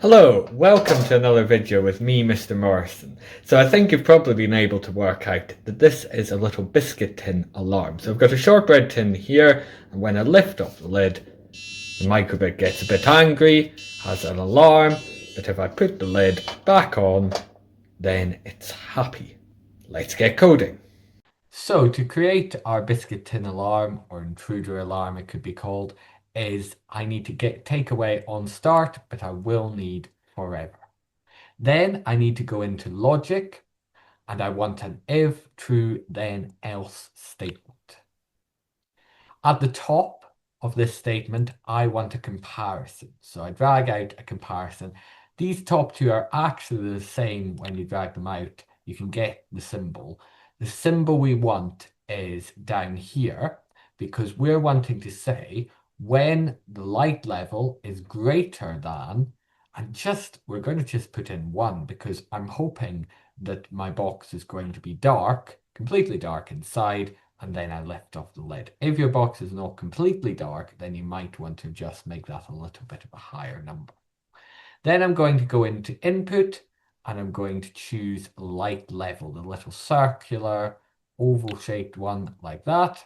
Hello, welcome to another video with me, Mr. Morrison. So I think you've probably been able to work out that this is a little biscuit tin alarm. So I've got a shortbread tin here, and when I lift up the lid, the microbit gets a bit angry, has an alarm, but if I put the lid back on, then it's happy. Let's get coding. So to create our biscuit tin alarm, or intruder alarm it could be called, is I need to take away on start, but I will need forever. Then I need to go into logic, and I want an if true then else statement. At the top of this statement, I want a comparison. So I drag out a comparison. These top two are actually the same when you drag them out. You can get the symbol. The symbol we want is down here because we're wanting to say when the light level is greater than, and we're going to just put in 1 because I'm hoping that my box is going to be dark, completely dark inside, and then I lift off the lid. If your box is not completely dark, then you might want to just make that a little bit of a higher number. Then I'm going to go into input, and I'm going to choose light level, the little circular oval shaped one like that.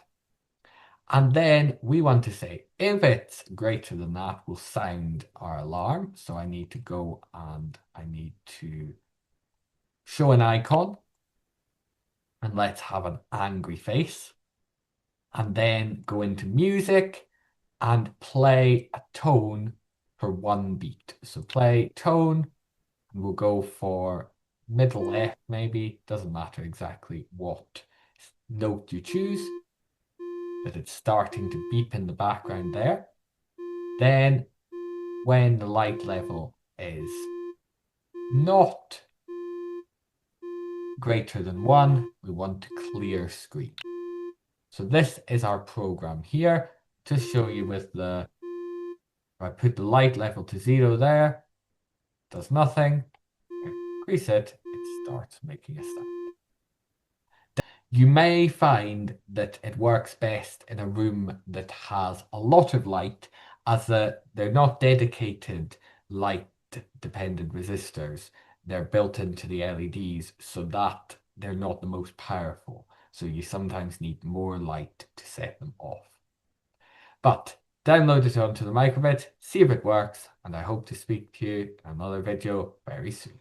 And then we want to say if it's greater than that, we'll sound our alarm. So I need to go and I need to show an icon, and let's have an angry face, and then go into music and play a tone for 1 beat. So play tone, and we'll go for middle F maybe, doesn't matter exactly what note you choose, but it's starting to beep in the background there. Then when the light level is not greater than 1, we want to clear screen. So this is our program here to show you with the, if I put the light level to 0 there, does nothing, increase it, it starts making a sound. You may find that it works best in a room that has a lot of light, as they're not dedicated light dependent resistors. They're built into the LEDs so that they're not the most powerful. So you sometimes need more light to set them off. But download it onto the microbit, see if it works, and I hope to speak to you in another video very soon.